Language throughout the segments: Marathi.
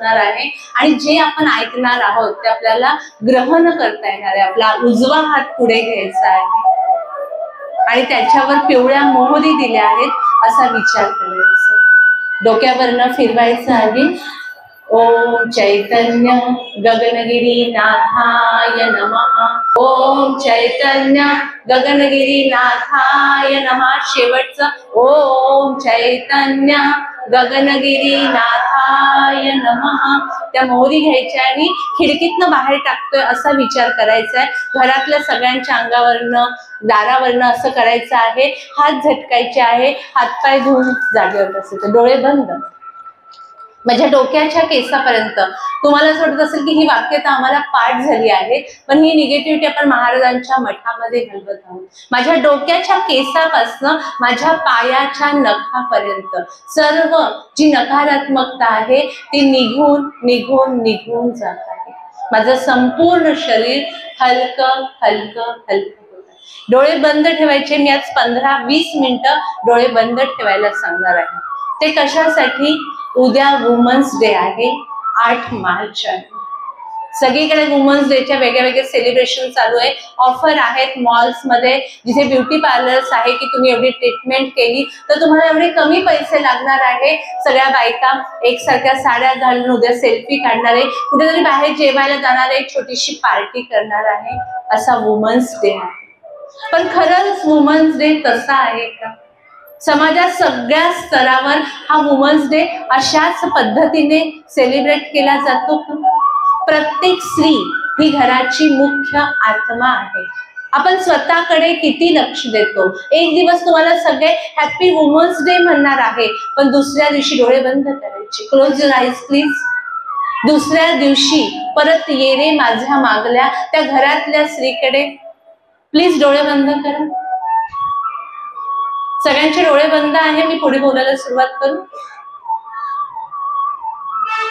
असणार आहे आणि जे आपण ऐकणार आहोत ते आपल्याला ग्रहण करता येणार आहे। आपला उजवा हात पुढे घ्यायचा आहे आणि त्याच्यावर पिवळ्या मोहरी दिल्या आहेत असा विचार करायचा। डोक्यावरनं फिरवायचं आहे। ओम चैतन्य गगनगिरी नाथाय नमः। ओम चैतन्य गगनगिरी नाथाय नमः। शेवटचं ओम चैतन्य गगनगिरी नाथाय नमः। त्या मोहरी घ्यायच्या आणि खिडकीतनं बाहेर टाकतोय असा विचार करायचा आहे। घरातल्या सगळ्यांच्या अंगावरनं दारावरनं असं करायचं आहे। हात झटकायचे आहे, हातपाय धुवून जागेवर बसायचं, डोळे बंद। माझ्या डोक्याच्या केसापर्यंत तुम्हाला असं वाटत असेल की ही वाक्य तर आम्हाला पाठ झाली आहे, पण ही निगेटिव्हिटी आपण महाराजांच्या मठामध्ये घालवत आहोत। माझ्या डोक्याच्या केसापासून माझ्या पायाच्या नखापर्यंत सर्व जी नकारात्मकता आहे ती निघून निघून निघून जात आहे। माझं संपूर्ण शरीर हलकं हलकं हलकं होत आहे। डोळे बंद ठेवायचे। मी आज 15-20 मिनिटं डोळे बंद ठेवायला सांगणार आहे। ते कशासाठी? उद्या वुमन्स डे आहे, 8 मार्च आहे। सगळीकडे वुमन्स डेच्या वेगळे वेगळे सेलिब्रेशन चालू आहे। ऑफर आहेत मॉल्स मध्ये, जिथे ब्युटी पार्लर्स आहे की तुम्ही एवढी ट्रीटमेंट केली तर तुम्हाला एवढे कमी पैसे लागणार आहे। सगळ्या बायका एकसारख्या साड्या घालून उद्या सेल्फी काढणार आहे, कुठेतरी बाहेर जेवायला जाणार आहे, छोटीशी पार्टी करणार आहे, असा वुमन्स डे आहे। पण खरंच वुमन्स डे तसा आहे का? समाजात सगळ्या स्तरावर हा वुमन्स डे अशाच पद्धतीने सेलिब्रेट केला जातो का? प्रत्येक स्त्री ही घराची मुख्य आत्मा आहे। आपण स्वतःकडे किती लक्ष देतो? एक दिवस तुम्हाला सगळे हॅपी वुमन्स डे म्हणणार आहे, पण दुसऱ्या दिवशी डोळे बंद करायचे। Close your eyes please. दुसऱ्या दिवशी परत ये रे माझ्या मागल्या त्या घरातल्या स्त्रीकडे। प्लीज डोळे बंद करा। सगळ्यांचे डोळे बंद आहे। मी पुढे बोलायला सुरुवात करू।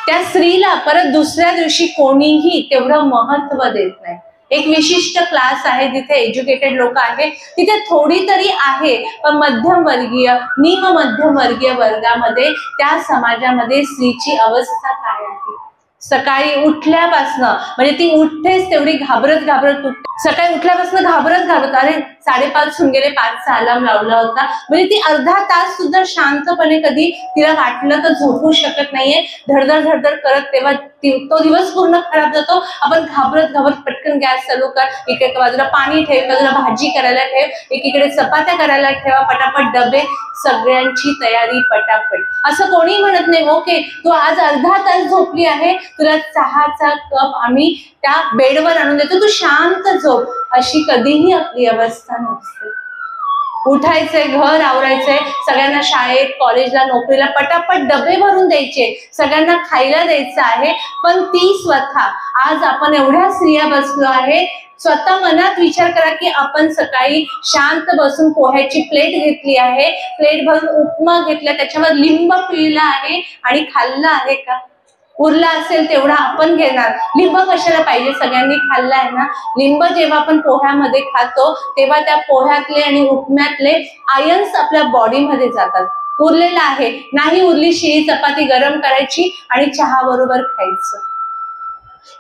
त्या स्त्रीला परत दुसऱ्या दिवशी कोणीही तेवढं महत्व देत नाही। एक विशिष्ट क्लास आहे जिथे एज्युकेटेड लोक आहेत, तिथे थोडी तरी आहे, पण मध्यमवर्गीय निम मध्यमवर्गीय वर्गामध्ये त्या समाजामध्ये स्त्रीची अवस्था काय आहे? सकाळी उठल्यापासनं म्हणजे ती उठतेच तेवढी घाबरत घाबरत उठते। सकाळी उठल्यापासून घाबरत घाबरत, अरे 5:30 होऊन गेले, 5चा अलार्म लावला होता, म्हणजे ती अर्धा तास सुद्धा शांतपणे कधी तिला वाटलं तर झोपू शकत नाहीये। धडधड धडधड करत तेव्हा तो दिवस पूर्ण खराब जातो। आपण घाबरत घाबरत पटकन गॅस चालू कर, इकडे बाजूला पाणी ठेव, बाजूला भाजी करायला ठेव, एकीकडे चपात्या करायला ठेवा, पटापट डबे, सगळ्यांची तयारी पटापट। असं कोणी म्हणत नाही ओके तू आज अर्धा तास झोपली आहे, तुला चहाचा कप आम्ही त्या बेडवर आणून देतो, तू शांत झोप। अशी कधीही आपली अवस्था नसते। उठायचंय, घर आवरायचंय, सगळ्यांना शाळेत कॉलेजला नोकरीला पटापट डबे भरून द्यायचे, सगळ्यांना खायला द्यायचं आहे, पण ती स्वतः आज आपण एवढ्या स्त्रिया बसलो आहे, स्वतः मनात विचार करा की आपण सकाळी शांत बसून पोह्याची प्लेट घेतली आहे, प्लेट भरून उपमा घेतला, त्याच्यावर लिंब पिळला आहे आणि खाल्लं आहे का? उरला असेल तेवढा आपण घेणार। लिंब कशाला पाहिजे? सगळ्यांनी खाल्ला आहे ना। लिंब जेव्हा आपण पोह्यामध्ये खातो तेव्हा त्या पोह्यातले आणि उपम्यातले आयन्स आपल्या बॉडीमध्ये जातात। उरलेला आहे, नाही उरली शिळी चपाती गरम करायची आणि चहा बरोबर खायचं।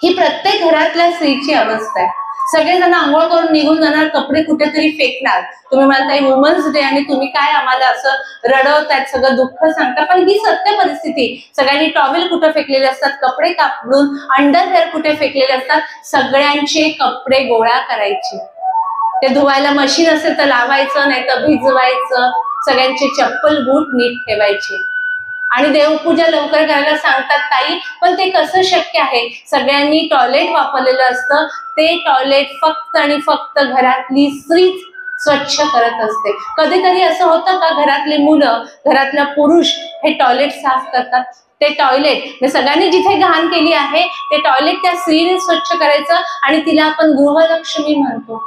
ही प्रत्येक घरातल्या स्त्रीची अवस्था आहे। सगळेजण आंघोळ करून निघून जाणार, कपडे कुठेतरी फेकणार। तुम्ही म्हणताय वुमन्स डे आणि तुम्ही काय आम्हाला असं रडवतायत, सगळं दुःख सांगता, पण ही सत्य परिस्थिती। सगळ्यांनी टॉवेल कुठे फेकलेले असतात, कपडे कापडून अंडरवेअर कुठे फेकलेले असतात, सगळ्यांचे कपडे गोळा करायचे, ते धुवायला मशीन असेल तर लावायचं, नाही तर भिजवायचं, सगळ्यांचे चप्पल बूट नीट ठेवायचे आणि देवपूजा लवकर करायला सांगतात ताई, पण ते कसं शक्य आहे? सगळ्यांनी टॉयलेट वापरलेलं असतं, ते टॉयलेट फक्त आणि फक्त घरातली स्त्रीच स्वच्छ करत असते। कधीतरी असं होतं का घरातले मुलं, घरातला पुरुष हे टॉयलेट साफ करतात? ते टॉयलेट सगळ्यांनी जिथे घाण केली आहे ते टॉयलेट त्या स्त्रीने स्वच्छ करायचं आणि तिला आपण गृहलक्ष्मी म्हणतो।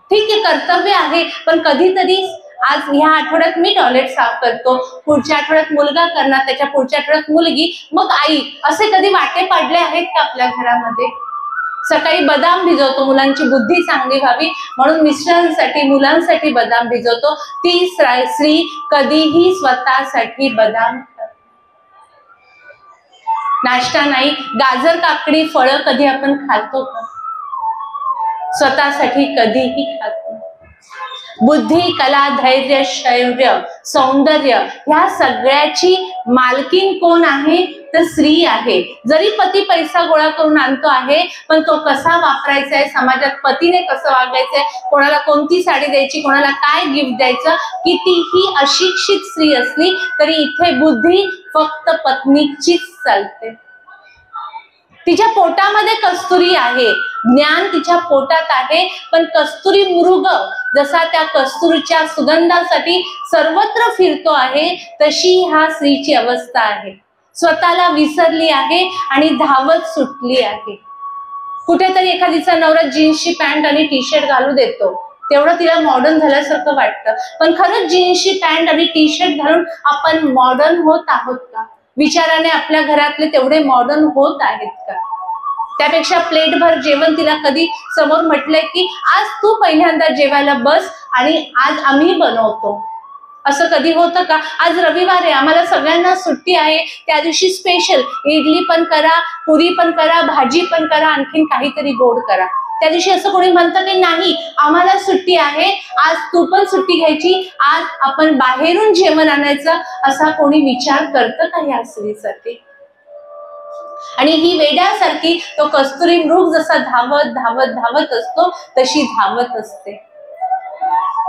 ठीक आहे, कर्तव्य आहे, पण कधीतरी आज ह्या आठवड्यात मी टॉयलेट साफ करतो, पुढच्या आठवड्यात मुलगा करणार, त्याच्या पुढच्या आठवड्यात मुलगी, मग आई, असे कधी वाटे पडले आहेत का आपल्या घरामध्ये? सकाळी बदाम भिजवतो, मुलांची बुद्धी चांगली व्हावी म्हणून मिस्टरांसाठी मुलांसाठी बदाम भिजवतो, ती स्त्री कधीही स्वतःसाठी बदाम नाश्ता नाही, गाजर काकडी फळं कधी आपण खातो का? स्वतःसाठी कधीही खातो. बुद्धी, कला, धैर्य, शौर्य, सौंदर्य ह्या सगळ्याची मालकीन कोण आहे? तर स्त्री आहे. जरी पती पैसा गोळा करून आणतो आहे, पण तो कसा वापरायचा आहे, समाजात पतीने कसं वागायचंय, कोणाला कोणती साडी द्यायची, कोणाला काय गिफ्ट द्यायचं, कितीही अशिक्षित स्त्री असली तरी इथे बुद्धी फक्त पत्नीचीच चालते. तिच्या पोटामध्ये कस्तुरी आहे, ज्ञान तिच्या पोटात आहे, पण कस्तुरी मृग जसा त्या कस्तुरीच्या सुगंधासाठी सर्वत्र फिरतो आहे, तशी ह्या स्त्रीची अवस्था आहे. स्वतःला विसरली आहे आणि धावत सुटली आहे. कुठेतरी एखादीचा नवरा जीन्सची पॅन्ट आणि टी शर्ट घालू देतो, तेवढं तिला मॉडर्न झाल्यासारखं वाटतं. पण खरंच जीन्सची पॅन्ट आणि टी शर्ट घालून आपण मॉडर्न होत आहोत का? विचाराने आपल्या घरातले तेवढे मॉडर्न होत आहेत का? त्यापेक्षा प्लेटभर जेवण तिला कधी समोर म्हटलंय की आज तू पहिल्यांदा जेवायला बस आणि आज आम्ही बनवतो, असं कधी होतं का? आज रविवार आहे, आम्हाला सगळ्यांना सुट्टी आहे, त्या दिवशी स्पेशल इडली पण करा, पुरी पण करा, भाजी पण करा, आणखीन काहीतरी गोड करा. त्या दिवशी असं कोणी म्हणतं की नाही आम्हाला सुट्टी आहे, आज तू पण सुट्टी घ्यायची, आज आपण बाहेरून जेवण आणायचं, असा कोणी विचार करतं का ह्या स्त्रीसाठी? आणि ही वेड्यासारखी तो कस्तुरी मृग जसा धावत धावत धावत असतो तशी धावत असते.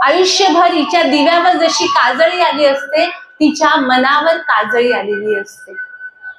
आयुष्यभर हिच्या दिव्यावर जशी काजळी आली असते, तिच्या मनावर काजळी आलेली असते.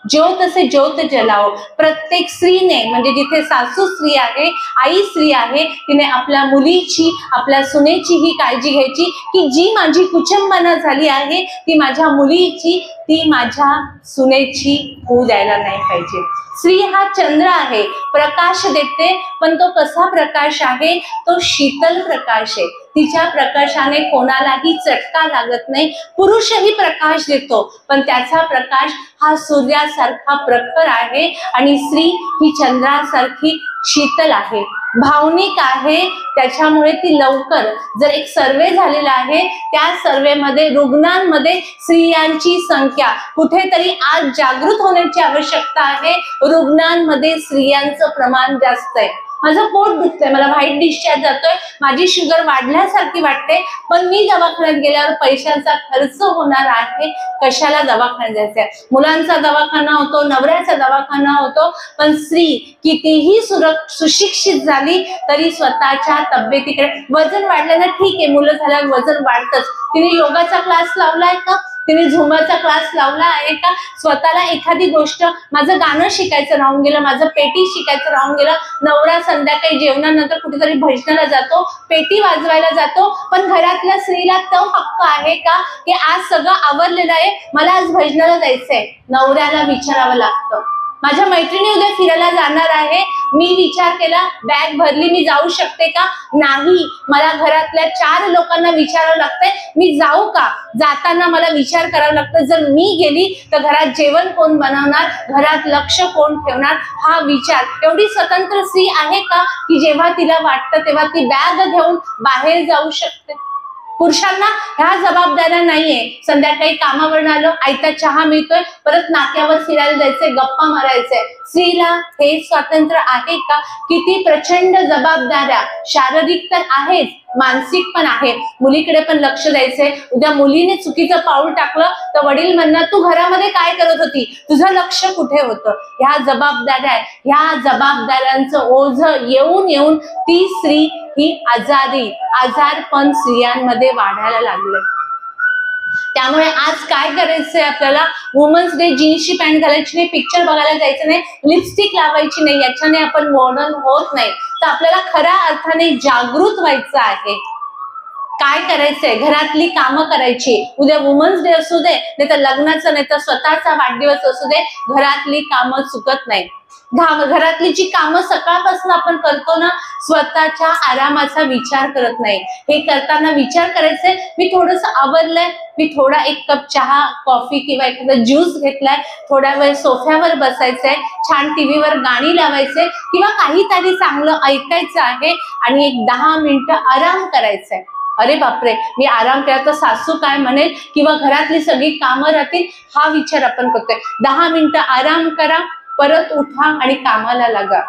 ज्योत से ज्योत जलाओ. प्रत्येक स्त्रीने, म्हणजे जिथे सासू स्त्री आहे, आई स्त्री आहे, तिने आपल्या मुलीची, आपल्या सुनेची ही काळजी घ्यायची की जी माझी कुचंबना झाली आहे ती माझ्या मुलीची, ती माझ्या सुनेची होऊ द्यायला नाही पाहिजे. स्त्री हा चंद्र आहे, प्रकाश देते, पण तो कसा प्रकाश आहे? तो शीतल प्रकाश आहे. तिच्या प्रकाशाने कोणालाही चटका लागत नाही. पुरुषही प्रकाश देतो, पण त्याचा प्रकाश हा सूर्यासारखा प्रखर आहे आणि स्त्री ही चंद्रासारखी शीतल आहे, भावनिक आहे. त्याच्यामुळे ती लवकर, जर एक सर्वे झालेला आहे, त्या सर्वेमध्ये रुग्णांमध्ये स्त्रियांची संख्या कुठेतरी आज जागृत होण्याची आवश्यकता आहे. रुग्णांमध्ये स्त्रियांचं प्रमाण जास्त आहे. माझं पोट दुखतंय, मला व्हाईट डिस्चार्ज जातोय, माझी शुगर वाढल्यासारखी वाटते, पण मी दवाखान्यात गेल्यावर पैशांचा खर्च होणार आहे, कशाला दवाखान्यात जायचंय? मुलांचा दवाखाना होतो, नवऱ्याचा दवाखाना होतो, पण स्त्री कितीही सुशिक्षित झाली तरी स्वतःच्या तब्येतीकडे, वजन वाढलं ना ठीक आहे, मुलं झाल्यावर वजन वाढतच, तिने योगाचा क्लास लावलाय का? तिने झुंबाचा क्लास लावला आहे का? स्वतःला एखादी गोष्ट, माझं गाणं शिकायचं राहून गेलं, माझं पेटी शिकायचं राहून गेलं, नवरा संध्याकाळी जेवणानंतर कुठेतरी भजनाला जातो, पेटी वाजवायला जातो, पण घरातल्या स्त्रीला तो हक्क आहे का की आज सगळं आवरलेलं आहे, मला आज भजनाला जायचंय? नवऱ्याला विचारावं लागतं. माझ्या मैत्रिणी उद्या फिरायला जाणार आहे, मी विचार केला, बॅग भरली, मी जाऊ शकते का? नाही, मला घरातल्या 4 लोकांना विचारावं लागतंय, मी जाऊ का? जाताना मला विचार करावा लागतं, जर मी गेली तर घरात जेवण कोण बनवणार, घरात लक्ष कोण ठेवणार, हा विचार. एवढी स्वतंत्र स्त्री आहे का की जेव्हा तिला वाटतं तेव्हा ती बॅग घेऊन बाहेर जाऊ शकते? पुरुषांना ह्या जबाबदाऱ्या नाहीये. संध्याकाळी कामावरून आलो, आयता चहा मिळतोय, परत नाक्यावर फिरायला जायचंय, गप्पा मारायचंय. स्त्रीला हे स्वातंत्र्य आहे का? किती प्रचंड जबाबदाऱ्या, शारीरिक तर आहेच, मानसिक पण आहे. मुलीकडे पण लक्ष द्यायचंय. उद्या मुलीने चुकीचं पाऊल टाकलं तर वडील म्हणणार तू घरामध्ये काय करत होती, तुझं लक्ष कुठे होतं? ह्या जबाबदाऱ्या, ह्या जबाबदाऱ्यांचं ओझ येऊन येऊन ती स्त्री ही आजारपण स्त्रियांमध्ये वाढायला लागले. त्यामुळे आज काय करायचंय आपल्याला? वुमन्स डे जीन्सची पॅन्ट घालायची नाही, पिक्चर बघायला जायचं नाही, लिपस्टिक लावायची नाही, याच्याने आपण मॉडर्न होत नाही. तर आपल्याला खऱ्या अर्थाने जागृत व्हायचं आहे. काय करायचंय? घरातली कामं करायची. उद्या वुमन्स डे असू दे, नाही तर लग्नाचं, नाही तर स्वतःचा वाढदिवस असू दे, घरातली कामं चुकत नाही. घरातली जी कामं सकाळपासून आपण करतो ना, स्वतःच्या आरामाचा विचार करत नाही. हे करताना विचार करायचंय, मी थोडस आवरलंय, मी थोडा 1 कप चहा, कॉफी किंवा एखादा ज्यूस घेतलाय, थोडा वेळ सोफ्यावर बसायचंय, छान टीव्हीवर गाणी लावायचंय किंवा काहीतरी चांगलं ऐकायचं आहे आणि एक 10 मिनिटं आराम करायचंय. अरे बापरे, मी आराम केला तर सासू काय म्हणेल किंवा घरातली सगळी कामं राहतील, हा विचार आपण करतोय. 10 मिनिटं आराम करा, परत उठा आणि कामाला लागा.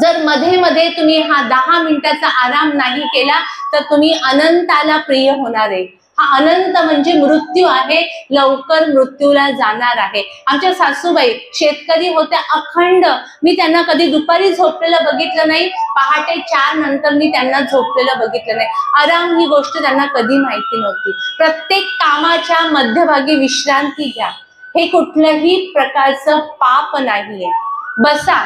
जर मध्ये मध्ये तुम्ही हा 10 मिनिटाचा आराम नाही केला तर तुम्ही अनंताला प्रिय होणार आहे. हा अनंत म्हणजे मृत्यू आहे, लवकर मृत्यूला जाणार आहे. आमच्या सासूबाई शेतकरी होत्या अखंड, मी त्यांना कधी दुपारी झोपलेलं बघितलं नाही, पहाटे 4 नंतर मी त्यांना झोपलेलं बघितलं नाही. आराम ही गोष्ट त्यांना कधी माहिती नव्हती. प्रत्येक कामाच्या मध्यभागी विश्रांती घ्या, हे कुठल्याही प्रकारचं पाप नाहीये. बसा,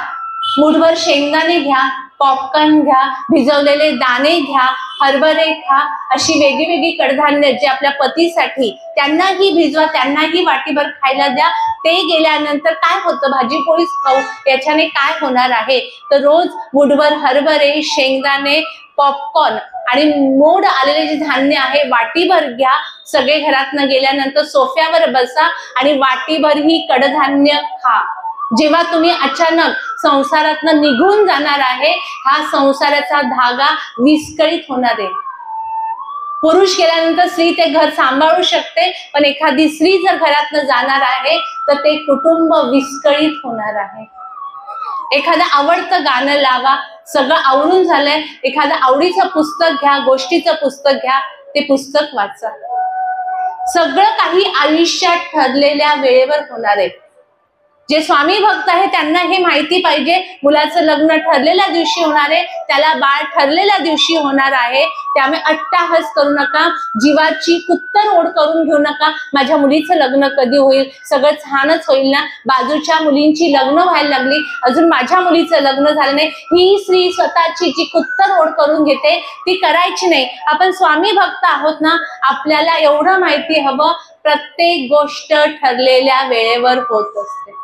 मुठभर शेंगदाणे घ्या, पॉपकॉर्न घ्या, भिजवलेले दाणे घ्या, हरभरे खा, अशी वेगळी कडधान्य जे आपल्या पतीसाठी, त्यांनाही भिजवा, त्यांनाही वाटीभर खायला द्या. ते गेल्यानंतर काय होतं, भाजी पोळीच खाऊ याच्याने काय होणार आहे, तर रोज मुठभर हरभरे, शेंगदाणे, पॉपकॉर्न आणि मोड आलेले जे धान्य आहे वाटीभर घ्या. सगळे घरातनं गेल्यानंतर सोफ्यावर बसा आणि वाटीभर ही कडधान्य खा. जेव्हा तुम्ही अचानक संसारातनं निघून जाणार आहे, हा संसाराचा धागा विस्कळीत होणार आहे. पुरुष गेल्यानंतर स्त्री ते घर सांभाळू शकते, पण एखादी स्त्री जर घरातनं जाणार आहे तर ते कुटुंब विस्कळीत होणार आहे. एखादं आवडतं गाणं लावा, सगळं आवरून झालंय, एखादं आवडीचं पुस्तक घ्या, गोष्टीचं पुस्तक घ्या, ते पुस्तक वाचा. सगळं काही आयुष्यात ठरलेल्या वेळेवर होणार आहे. जे स्वामी भक्त आहे त्यांना हे माहिती पाहिजे, मुलाचं लग्न ठरलेल्या दिवशी होणार आहे, त्याला बाळ ठरलेल्या दिवशी होणार आहे. त्यामुळे अट्टाहास करू नका, जीवाची कुत्तर ओढ करून घेऊ नका. माझ्या मुलीचं लग्न कधी होईल, सगळं छानच होईल ना, बाजूच्या मुलींची लग्न व्हायला लागली, अजून माझ्या मुलीचं लग्न झालं नाही, ही स्त्री स्वतःची जी कुत्तर ओढ करून घेते ती करायची नाही. आपण स्वामी भक्त आहोत ना, आपल्याला एवढं माहिती हवं, प्रत्येक गोष्ट ठरलेल्या वेळेवर होत असते.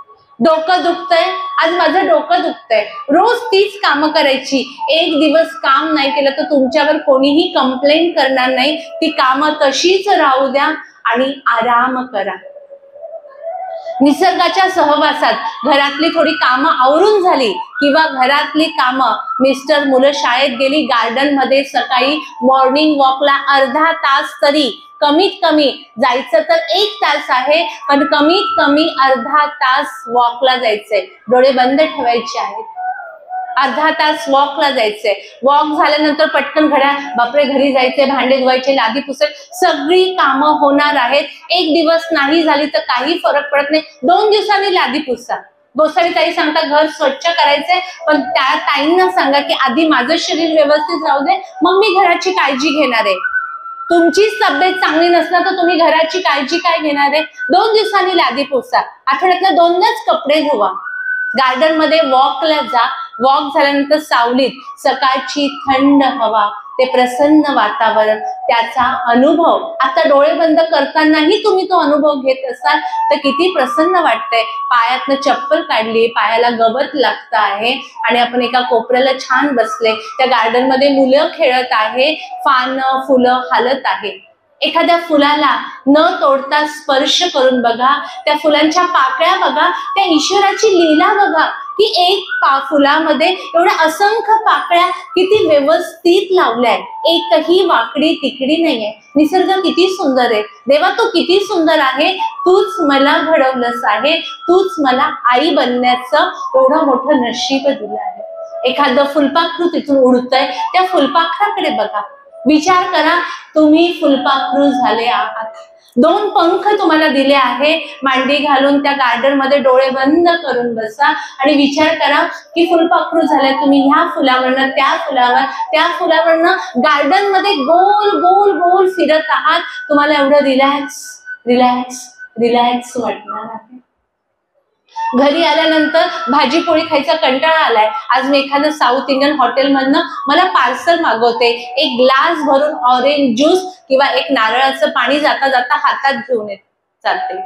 डोकं दुखतंय, आज माझं डोकं दुखतंय, रोज तीच कामं करायची, एक दिवस काम नाही केलं तर तुमच्यावर कोणीही कंप्लेंट करणार नाही. ती कामं तशीच राहू द्या आणि आराम करा. निसर्गाच्या सहवासात घरातली थोडी कामं आवरून झाली किंवा घरातली कामं, मिस्टर मुलं शाळेत गेली, गार्डन मध्ये सकाळी मॉर्निंग वॉकला अर्धा तास तरी, कमीत कमी जायचं तर 1 तास आहे, पण कमीत कमी अर्धा तास वॉकला जायचंय. डोळे बंद ठेवायचे आहेत, अर्धा तास वॉकला जायचंय. वॉक झाल्यानंतर पटकन घड्या, बापरे घरी जायचंय, भांडे धुवायचे, लादी पुसायची, सगळी कामं होणार आहेत. एक दिवस नाही झाली तर काही फरक पडत नाही, 2 दिवसांनी लादी पुसा. गोसावी ताई सांगता घर स्वच्छ करायचंय, पण त्या ताईंना सांगा की आधी माझं शरीर व्यवस्थित राहू दे, मग मी घराची काळजी घेणार आहे. तुमचीच तब्येत चांगली नसणार तर तुम्ही घराची काळजी काय घेणार आहे. 2 दिवसांनी लादी पुसा, आठवड्यातल्या 2दाच कपडे धुवा, गार्डन मध्ये वॉकला जा. वॉक झाल्यानंतर सावलीत सकाळची थंड हवा, ते प्रसन्न वातावरण, त्याचा अनुभव, आता डोळे बंद करतानाही तुम्ही तो अनुभव घेत असाल तर किती प्रसन्न वाटतंय. पायातनं चप्पल काढली, पायाला गवत लागतं आहे आणि आपण एका कोपऱ्याला छान बसले, त्या गार्डन मध्ये मुलं खेळत आहे, पानं फुलं हालत आहे. एखाद्या फुलाला न तोडता स्पर्श करून बघा, त्या फुलांच्या पाकळ्या बघा, त्या ईश्वराची लीला बघा की एक फुलामध्ये एवढ्या असंख्य पाकळ्या किती व्यवस्थित लावल्याय, एकही वाकडी तिकडी नाहीये. निसर्ग किती सुंदर आहे. देवा तू किती सुंदर आहे, तूच मला घडवलंस आहे, तूच मला आई बनण्याचं एवढं मोठं नशीब दिलं आहे. एखादं फुलपाखरू तिथून उडतंय, त्या फुलपाखराकडे बघा, विचार करा तुम्ही फुलपाखरू झाले आहात. 2 पंख तुम्हाला दिले आहे, मांडी घालून त्या गार्डन मध्ये डोळे बंद करून बसा आणि विचार करा की फुलपाखरू झाले तुम्ही. ह्या फुलावरनं त्या फुलावर, त्या फुलावरनं गार्डन मध्ये गोल गोल गोल फिरत आहात. तुम्हाला एवढं रिलॅक्स रिलॅक्स रिलॅक्स वाटणार आहे. घरी आल्यानंतर भाजी पोळी खायचा कंटाळा आलाय, आज मी एखादं साऊथ इंडियन हॉटेल मधनं मला पार्सल मागवते, एक ग्लास भरून ऑरेंज ज्यूस किंवा एक नारळाचं पाणी जाता जाता हातात घेऊन जाते.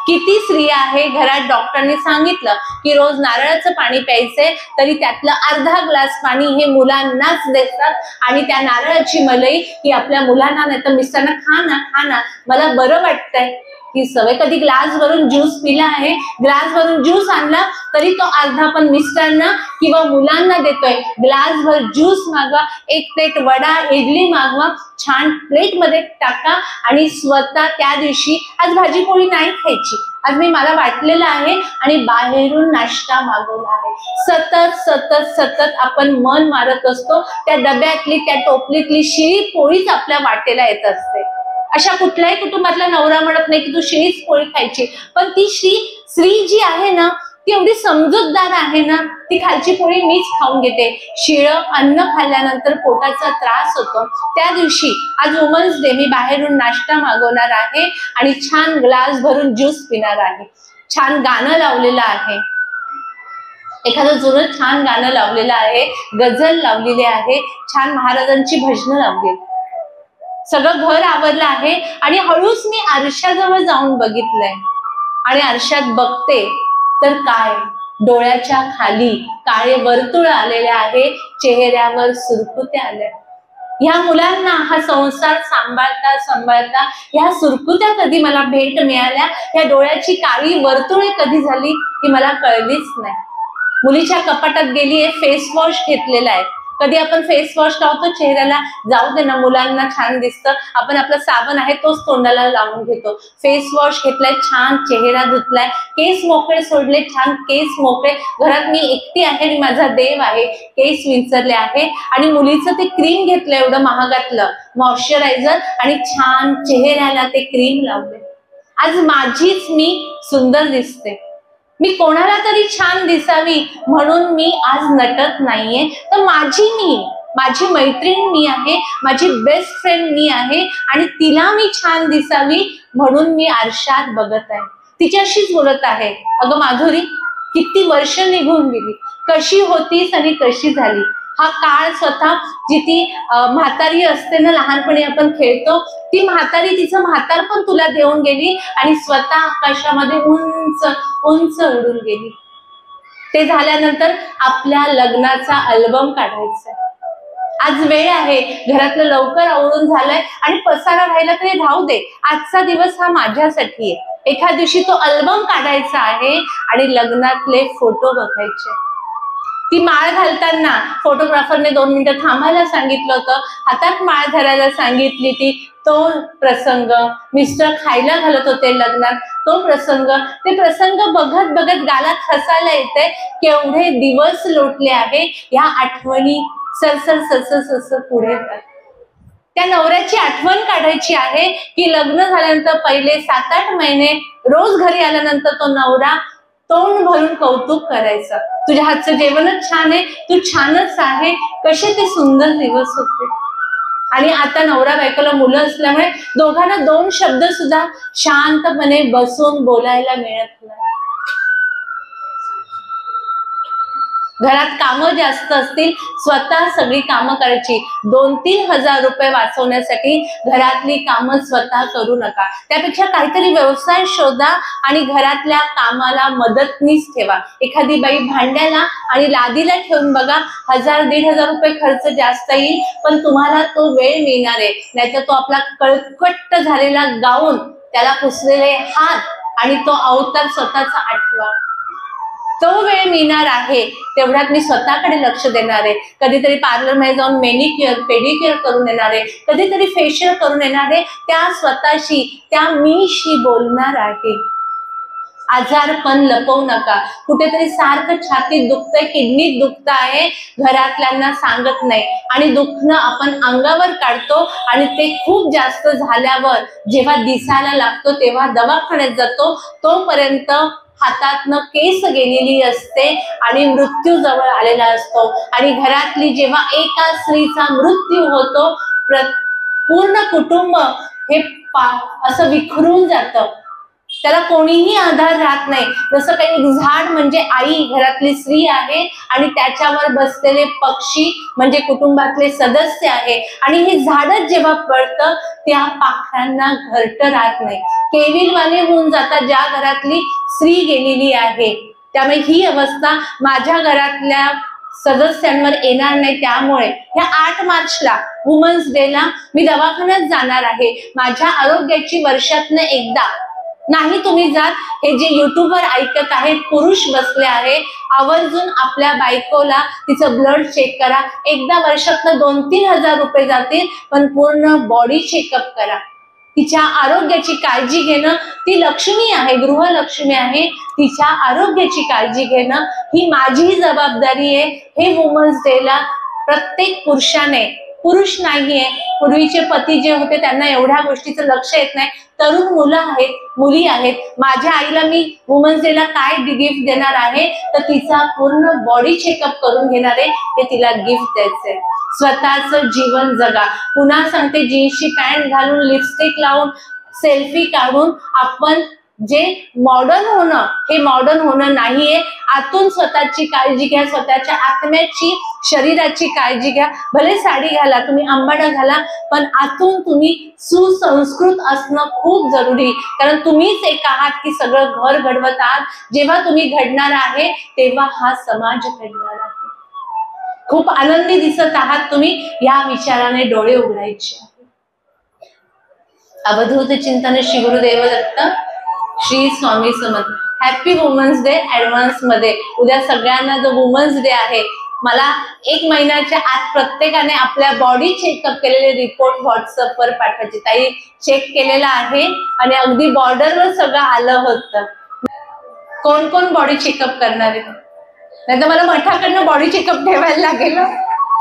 किती स्त्रिया आहे घरात डॉक्टरने सांगितलं की रोज नारळाचं पाणी प्यायचंय, तरी त्यातलं अर्धा ग्लास पाणी हे मुलांनाच देतात आणि त्या नारळाची मलई ही आपल्या मुलांना नाही तर मिस्टरांना खा ना मला बरं वाटतंय ही सवय. कधी ग्लास भरून ज्यूस पिला आहे, ग्लास भरून ज्यूस आणला तरी तो अर्धा पण मिस्टरांना किंवा मुलांना देतोय. ग्लास भर ज्यूस मागवा, एक प्लेट वडा इडली मागवा, छान प्लेट मध्ये टाका आणि स्वतः त्या दिवशी आज भाजी पोळी नाही खायची, आज मी मला वाटलेलं आहे आणि बाहेरून नाश्ता मागवला आहे. सतत सतत सतत आपण मन मारत असतो, त्या डब्यातली त्या टोपलीतली शिळी पोळीच आपल्या वाटेला येत असते. अशा कुठल्याही कुटुंबातला नवरा म्हणत नाही की तू शिळीच पोळी खायची, पण ती स्त्री जी आहे ना ती एवढी समजूतदार आहे ना, ती खालची पोळी मीच खाऊन घेते. शिळं अन्न खाल्ल्यानंतर पोटाचा त्रास होतो. त्या दिवशी आज वुमन्स डे, मी बाहेरून नाश्ता मागवणार आहे आणि छान ग्लास भरून ज्यूस पिणार आहे. छान गाणं लावलेलं आहे, एखादं जुनं छान गाणं लावलेलं आहे, गझल लावलेली आहे, छान महाराजांची भजनं लावली. सगळं घर आवरलं आहे आणि हळूच मी आरशाजवळ जाऊन बघितलंय आणि आरशात बघते तर काय, डोळ्याच्या खाली काळे वर्तुळ आलेले आहे, चेहऱ्यावर सुरकुत्या आल्या. ह्या मुलांना हा संसार सांभाळता सांभाळता ह्या सुरकुत्या कधी मला भेट मिळाल्या, ह्या डोळ्याची काळी वर्तुळे कधी झाली ही मला कळलीच नाही. मुलीच्या कपाटात गेलीये, फेस वॉश घेतलेला आहे. कधी आपण फेस वॉश लावतो चेहऱ्याला, जाऊ दे ना मुलांना छान दिसतं, आपण आपला साबण आहे तोच तोंडाला लावून घेतो. फेस वॉश घेतलाय, छान चेहरा धुतलाय, केस मोकळे सोडले, छान केस मोकळे. घरात मी एकटी आहे आणि माझा देव आहे, केस विंचरले आहे आणि मुलीचं ते क्रीम घेतलं एवढं महागातलं मॉइश्चरायझर आणि छान चेहऱ्याला ते क्रीम लावले. आज माझीच मी सुंदर दिसते. मी कोणाला तरी छान दिसावी म्हणून मी आज नटत नाहीये, तर माझी मैत्रीण मी आहे, माझी बेस्ट फ्रेंड मी आहे आणि तिला मी छान दिसावी म्हणून मी आरशात बघत आहे, तिच्याशीच बोलत आहे. अगं माधुरी, किती वर्ष निघून गेली, कशी होतीस आणि कशी झाली. हा काळ स्वतः जी ती म्हातारी असते ना, लहानपणी आपण खेळतो, ती म्हातारी तिचं म्हातारपण तुला देऊन गेली आणि स्वतः आकाशामध्ये उंच उंच उडून गेली. ते झाल्यानंतर आपल्या लग्नाचा अल्बम काढायचा. आज वेळ आहे, घरातलं लवकर आवरून झालंय आणि पसारा राहिला तरी राहू दे, आजचा दिवस हा माझ्यासाठी आहे. एखाद दिवशी तो अल्बम काढायचा आहे आणि लग्नातले फोटो बघायचे. ती माळ घालताना फोटोग्राफरने 2 मिनिटं थांबायला सांगितलं होतं, हातात माळ धरायला सांगितली ती, तो प्रसंग. मिस्टर खायला घालत होते लग्नात, तो प्रसंग. ते प्रसंग बघत बघत गालात हसायला येते. केवढे दिवस लोटले आहे, या आठवणी सरसर सरसर सरसर पुढे येतात. त्या नवऱ्याची आठवण काढायची आहे की लग्न झाल्यानंतर पहिले 7-8 महिने रोज घरी आल्यानंतर तो नवरा तोंड भरून कौतुक करायचं, तुझ्या हातचं जेवणच छान आहे, तू छानच आहे. कसे ते सुंदर दिवस होते. आणि आता नवरा बायकोला मुलं असल्यामुळे दोघांना 2 शब्द सुद्धा शांतपणे बसून बोलायला मिळत नाही. घरात कामं जास्त असतील, स्वतः सगळी कामं करायची. 2-3 हजार रुपये वाचवण्यासाठी घरातली कामं स्वतः करू नका. त्यापेक्षा काहीतरी व्यवसाय शोधा आणि घरातल्या कामाला मदतनीस ठेवा. एखादी बाई भांड्याला आणि लादीला ठेवून बघा, 1000-1500 रुपये खर्च जास्त येईल, पण तुम्हाला तो वेळ मिळणार आहे. नाहीतर तो आपला कळकट्ट झालेला गाऊन, त्याला पुसलेले हात आणि तो अवतार स्वतःचा आठवा. तो वेळ मिळणार आहे, तेवढ्यात मी स्वतःकडे लक्ष देणार आहे. कधीतरी पार्लर मध्ये जाऊन मेनिक्युअर पेडिक्युअर करून येणार आहे, कधीतरी फेशियल करून येणार आहे. त्या स्वतःशी, त्या मीशी बोलणार आहे. आजारपण लपवू नका. कुठेतरी सारखं छातीत दुखतंय, किडनीत दुखत आहे, घरातल्यांना सांगत नाही आणि दुखणं आपण अंगावर काढतो आणि ते खूप जास्त झाल्यावर जेव्हा दिसायला लागतो तेव्हा दवाखान्यात जातो. तोपर्यंत हातातनं केस गेलेली असते आणि मृत्यू जवळ आलेला असतो. आणि घरातली जेव्हा एका स्त्रीचा मृत्यू होतो, पूर्ण कुटुंब हे असं विखरून जातं. त्याला कोणीही आधार राहत नाही. जसं काही झाड म्हणजे आई, घरातली स्त्री आहे आणि त्याच्यावर बसलेले पक्षी म्हणजे कुटुंबातले सदस्य आहे. आणि हे झाडच जेव्हा पडतं त्या पाखरांना घरटं राहत नाही, केविलवाले होऊन जातात ज्या घरातली स्त्री गेलेली आहे. त्यामुळे ही अवस्था माझ्या घरातल्या सदस्यांवर येणार नाही. त्यामुळे ह्या 8 मार्चला वुमन्स डेला मी दवाखान्यात जाणार आहे. माझ्या आरोग्याची वर्षातनं एकदा नाही तुम्ही जात. हे जे युट्यूबवर ऐकत आहेत, पुरुष बसले आहे, आवर्जून आपल्या बायकोला तिचं ब्लड चेक करा. एकदा वर्षातनं 2-3 हजार रुपये जातील, पण पूर्ण बॉडी चेकअप करा. तिच्या आरोग्याची काळजी घेणं, ती लक्ष्मी आहे, गृहलक्ष्मी आहे, तिच्या आरोग्याची काळजी घेणं ही माझी जबाबदारी आहे. हे वुमन्स डेला प्रत्येक पुरुषाने, पुरुष नाहीये, पूर्वीचे पती जे होते त्यांना एवढ्या गोष्टीचं लक्ष येत नाही, तरुण मुलं आहेत, मुली आहेत. माझ्या आईला मी वुमन्स डेला काय गिफ्ट देणार आहे, तर तिचा पूर्ण बॉडी चेकअप करून घेणार आहे, हे तिला गिफ्ट द्यायचंय. स्वतःचं जीवन जगा. पुन्हा सांगते, जीन्सची पॅन्ट घालून, लिपस्टिक लावून, सेल्फी काढून आपण जे मॉडर्न होणं, हे मॉडर्न होणं नाहीये. आतून स्वतःची काळजी घ्या, स्वतःच्या आत्म्याची, शरीराची काळजी घ्या. भले साडी घाला, तुम्ही अंबाडा घाला, पण आतून तुम्ही सुसंस्कृत असणं खूप जरुरी, कारण तुम्हीच एक आहात की सगळं घर घडवत आहात. जेव्हा तुम्ही घडणार आहे तेव्हा हा समाज घडणार आहे. खूप आनंदी दिसत आहात तुम्ही, या विचाराने डोळे उघडायचे. अवधूत चिंतन Shri Gurudev Datta, Shri Swami Samarth. Happy women's day advance मध्ये. उद्या सगळ्यांना जो वुमन्स डे आहे, मला 1 महिन्याच्या आत प्रत्येकाने आपल्या बॉडी चेकअप केलेले रिपोर्ट व्हॉट्सअपवर पाठवायचे. ताई चेक केलेला आहे आणि अगदी बॉर्डरवर सगळं आलं होतं. कोण कोण बॉडी चेकअप करणार आहे? नाही तर मला मठाकडनं बॉडी चेकअप ठेवायला लागेल.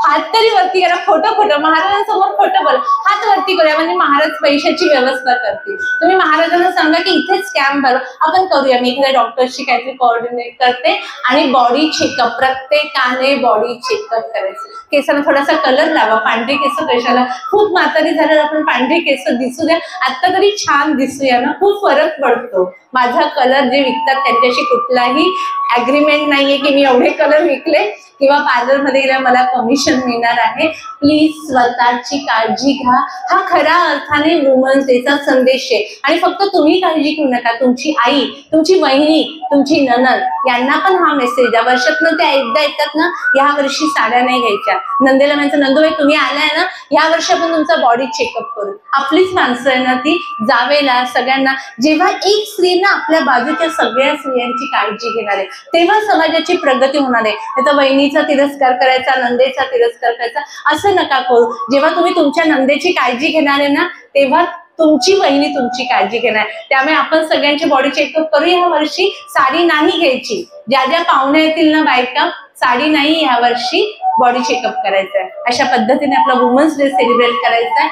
हात तरी वरती करा, खोटं महाराजांसमोर खोटं बोल, हात वरती करूया, म्हणजे महाराज पैशाची व्यवस्था करतील. तुम्ही महाराजांना सांगा की इथेच कॅम्प भरू, आपण करूया. मी एखाद्या डॉक्टरशी काहीतरी कोऑर्डिनेट करते आणि बॉडी चेकअप, प्रत्येकाने बॉडी चेकअप करायचं. केसांना थोडासा कलर लावा, पांढरी केस कशाला, खूप म्हातारी झाल्यावर आपण पांढरी केस दिसू द्या, आता तरी छान दिसूया ना, खूप फरक पडतो. माझा कलर जे विकतात त्यांच्याशी कुठलाही अग्रीमेंट नाहीये की मी एवढे कलर विकले किंवा पार्लर मध्ये गेल्या मला कमिशन मिळणार आहे. प्लीज स्वतःची काळजी घ्या. हा खऱ्या अर्थाने वुमन्स डेचा संदेश आहे. आणि फक्त तुम्ही काळजी घेऊ नका, तुमची आई, तुमची बहिणी, तुमची नणंद यांना पण हा मेसेज आहे. वर्षातनं त्या एकदा येतात ना, या वर्षी साड्या नाही घ्यायच्या. नंदेला म्हणायचं, नंदूबाई तुम्ही आलाय ना, या वर्षी आपण तुमचा बॉडी चेकअप करू. आपलीच माणसं आहे ना ती, जावेला सगळ्यांना. जेव्हा एक स्त्री ना आपल्या बाजूच्या सगळ्या स्त्रियांची काळजी घेणार आहे, तेव्हा समाजाची प्रगती होणार आहे. नाही तर वहिनीचा तिरस्कार करायचा, नंदेचा तिरस्कार करायचा, असं नका करू. जेव्हा तुम्ही तुमच्या नंदेची काळजी घेणार आहे ना, तेव्हा तुमची बहिणी तुमची काळजी घेणार. त्यामुळे आपण सगळ्यांची बॉडी चेकअप करू. या वर्षी साडी नाही घ्यायची. ज्या ज्या पाहुण्या येतील ना बायका, साडी नाही, या वर्षी बॉडी चेकअप करायचं आहे. अशा पद्धतीने आपला वुमन्स डे सेलिब्रेट करायचा आहे.